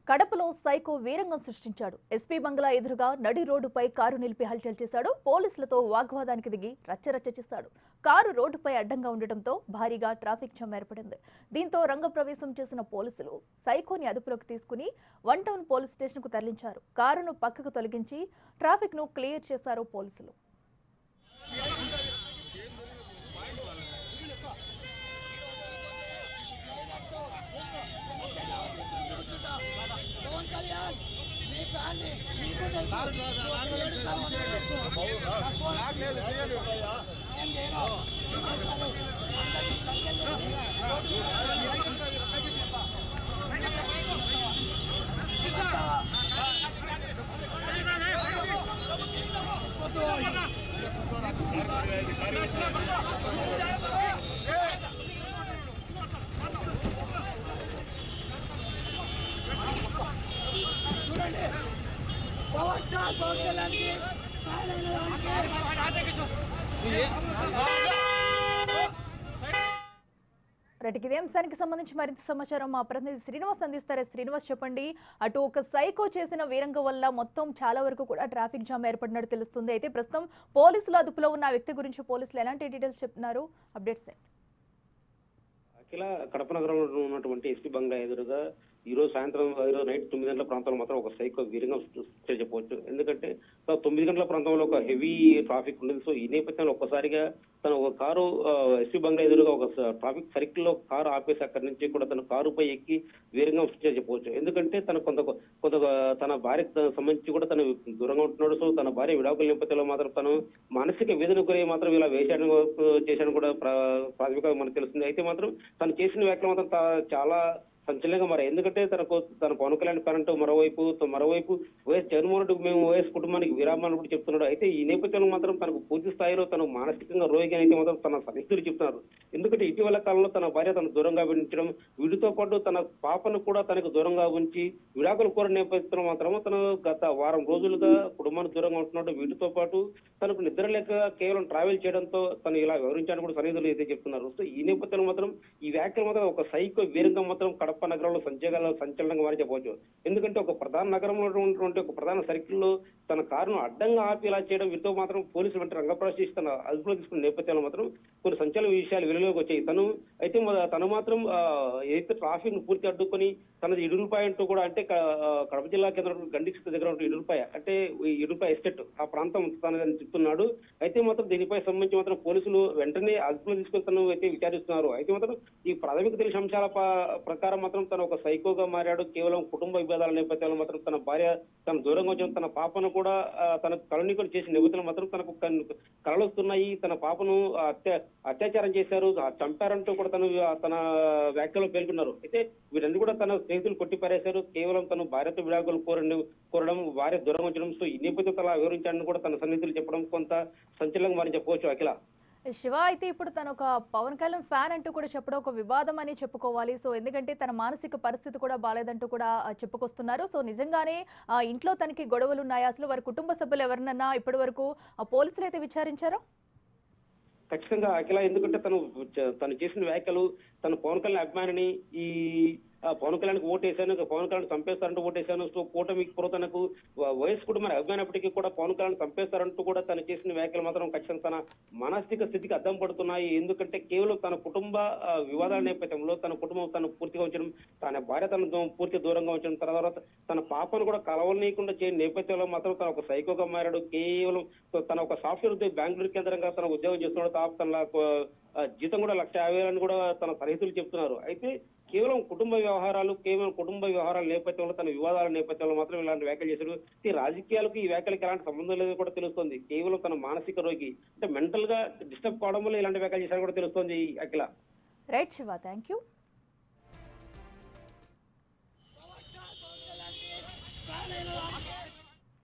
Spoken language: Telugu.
కడపలో సైకో వీరంగం సృష్టించాడు. ఎస్పీ బంగ్లా ఎదురుగా నడి రోడ్డుపై కారు నిలిపి హల్చల్ చేశాడు. పోలీసులతో వాగ్వాదానికి దిగి రచ్చరచ్చ చేశాడు. కారు రోడ్డుపై అడ్డంగా ఉండటంతో భారీగా ట్రాఫిక్ జామ్ ఏర్పడింది. దీంతో రంగప్రవేశం చేసిన పోలీసులు సైకోని అదుపులోకి తీసుకుని వన్ టౌన్ పోలీస్ స్టేషన్కు తరలించారు. కారును పక్కకు తొలగించి ట్రాఫిక్ ను క్లియర్ చేశారు పోలీసులు. ఇదే అంశానికి సంబంధించి మరింత సమాచారం మా ప్రతినిధి శ్రీనివాస్ అందిస్తారు. శ్రీనివాస్, చెప్పండి. అటు ఒక సైకో చేసిన వీరంగం వల్ల మొత్తం చాలా వరకు కూడా ట్రాఫిక్ జామ్ ఏర్పడినట్టు తెలుస్తుంది. అయితే ప్రస్తుతం పోలీసుల అదుపులో ఉన్న ఆ వ్యక్తి గురించి పోలీసులు ఎలాంటి డీటెయిల్స్ చెప్తున్నారు? అప్డేట్స్ అఖిల, కడప నగరంలో ఉన్నటువంటి ఎస్పీ బంగ్లా ఎదురుగా ఈ రోజు సాయంత్రం నైట్ 9 గంటల ప్రాంతంలో మాత్రం ఒక సైకో వీరంగం చెప్పవచ్చు. ఎందుకంటే 9 గంటల ప్రాంతంలో ఒక హెవీ ట్రాఫిక్ ఉండేది. సో ఈ నేపథ్యంలో ఒక్కసారిగా తను ఒక కారు ఎస్పీ బంగ్లా ఎదురుగా ఒక ట్రాఫిక్ సర్కిల్ లో కారు ఆపేసి అక్కడి నుంచి కూడా తన కారుపై ఎక్కి వీరంగం చెప్పవచ్చు. ఎందుకంటే తన కొంత తన భార్యకు సంబంధించి కూడా తను దూరంగా ఉంటున్నాడు. సో తన భార్య విడాకుల నేపథ్యంలో మాత్రం తను మానసిక వేదన గురై మాత్రం ఇలా చేశాడని కూడా ప్రాథమికంగా మనకు తెలుస్తుంది. అయితే మాత్రం తను చేసిన వ్యాఖ్యలు మాత్రం చాలా సంచలనంగా మారాయి. ఎందుకంటే తన పవన్ కళ్యాణ్ కరెంట్ మరోవైపు వైఎస్ జగన్మోహన్ రెడ్డి మేము వైఎస్ కుటుంబానికి విరామాన్ని కూడా చెప్తున్నాడు. అయితే ఈ నేపథ్యంలో మాత్రం తనకు పూర్తి స్థాయిలో తను మానసికంగా రోగిగా అయితే మాత్రం తన సన్నిహితులు చెప్తున్నారు. ఎందుకంటే ఇటీవల కాలంలో తన భార్య తను దూరంగా ఉంచడం, వీటితో పాటు తన పాపను కూడా తనకు దూరంగా ఉంచి విడాకులు కోరిన నేపథ్యంలో మాత్రం తను గత వారం రోజులుగా కుటుంబానికి దూరంగా ఉంటున్నాడు. వీటితో పాటు తనకు నిద్ర లేక కేవలం ట్రావెల్ చేయడంతో తను ఇలా వివరించాలని కూడా సన్నిహితులు అయితే చెప్తున్నారు. సో ఈ నేపథ్యంలో మాత్రం ఈ వ్యాఖ్యలు మాత్రం ఒక సైకో వీరంగం మాత్రం కడప నగరంలో సంచలనంగా మారి చెప్పవచ్చు. ఎందుకంటే ఒక ప్రధాన నగరంలో ఉన్నటువంటి ఒక ప్రధాన సర్కిల్లో తన కారును అడ్డంగా ఆపి ఇలా చేయడం, వీటితో మాత్రం పోలీసులు వెంట రంగప్రవేశించి తన అదుపులో తీసుకున్న నేపథ్యంలో మాత్రం కొన్ని సంచలన విషయాలు వెలుగులోకి వచ్చాయి. తను మాత్రం ఏదైతే ట్రాఫిక్ ను పూర్తి అడ్డుకొని తనది ఇడుగులపాయ అంటూ కూడా, అంటే కడప జిల్లా కేంద్రం గండిక్ష దగ్గర ఉన్న ఇడుగులపాయ, అంటే ఈ ఇడుగులపాయ ఎస్టేట్ ఆ ప్రాంతం తనని చెప్తున్నాడు. అయితే మాత్రం దీనిపై సంబంధించి మాత్రం పోలీసులు వెంటనే అదుపులో తీసుకొని తను అయితే విచారిస్తున్నారు. అయితే మాత్రం ఈ ప్రాథమిక తెలిసిన అంశాల ప్రకారం మాత్రం తను ఒక సైకోగా మారాడు. కేవలం కుటుంబ విభేదాల నేపథ్యంలో మాత్రం తన భార్య తన దూరంగా వచ్చిన తన పాపను కూడా తన కళనీకులు చేసిన నేపథ్యంలో మాత్రం తనకు కళలు వస్తున్నాయి. తన పాపను అత్యాచారం చేశారు, చంపారంటూ కూడా తన వ్యాఖ్యలో పేర్కొన్నారు. అయితే వీరన్నీ కూడా తన స్నేహితులు కొట్టిపారేశారు. కేవలం తను భార్యతో విడాకులు కోరడం, భార్య దూరం ఉంచడం, సో ఈ నేపథ్యం అలా వివరించాలని కూడా తన సన్నిహితులు చెప్పడం కొంత సంచలనంగా మారి చెప్పవచ్చు. అఖిల, శివ, అయితే ఇప్పుడు తను ఒక పవన్ కళ్యాణ్ ఫ్యాన్ అంటూ కూడా చెప్పడం ఒక వివాదం అని చెప్పుకోవాలి. సో ఎందుకంటే తన మానసిక పరిస్థితి కూడా బాలేదంటూ కూడా చెప్పుకొస్తున్నారు. సో నిజంగానే ఇంట్లో తనకి గొడవలు ఉన్నాయా? అసలు వారి కుటుంబ సభ్యులు ఎవరినన్నా ఇప్పటి వరకు పోలీసులు అయితే విచారించారో? ఖచ్చితంగా అఖిల, ఎందుకంటే తను చేసిన వ్యాఖ్యలు, తన పవన్ కళ్యాణ్ అభిమానిని, ఈ పవన్ కళ్యాణ్కి ఓటేశాను, పవన్ కళ్యాణ్ చంపేస్తారంటూ ఓటేశాను, సో కూటమికి తనకు వైఎస్ కుటుంబాన్ని అభిమానప్పటికీ కూడా పవన్ కళ్యాణ్ చంపేస్తారంటూ కూడా తను చేసిన వ్యాఖ్యలు మాత్రం ఖచ్చితంగా తన మానసిక స్థితికి అద్దం పడుతున్నాయి. ఎందుకంటే కేవలం తన కుటుంబ వివాదాల నేపథ్యంలో తన కుటుంబం తను పూర్తిగా ఉంచడం, తన భార్య తన పూర్తి దూరంగా ఉంచడం, తర్వాత తన పాపను కూడా కలవనీయకుండా చేయని నేపథ్యంలో మాత్రం తన ఒక సైకోగా మారాడు. కేవలం తన ఒక సాఫ్ట్వేర్ ఉద్యోగం బెంగళూరు కేంద్రంగా తన ఉద్యోగం చేస్తున్నాడు. తన జీతం కూడా 1,50,000 కూడా తన సన్నిహితులు చెప్తున్నారు. అయితే కేవలం కుటుంబ వ్యవహారాల నేపథ్యంలో, తన వివాదాల నేపథ్యంలో మాత్రం ఇలాంటి వ్యాఖ్యలు చేశారు. రాజకీయాలకు ఈ వ్యాఖ్యలకు ఎలాంటి సంబంధం లేదని కూడా తెలుస్తుంది. కేవలం తన మానసిక రోగి, అంటే మెంటల్ గా డిస్టర్బ్ కావడం వల్ల ఇలాంటి వ్యాఖ్యలు చేశారని కూడా తెలుస్తుంది. అఖిల, రైట్ శివ, థ్యాంక్ యూ.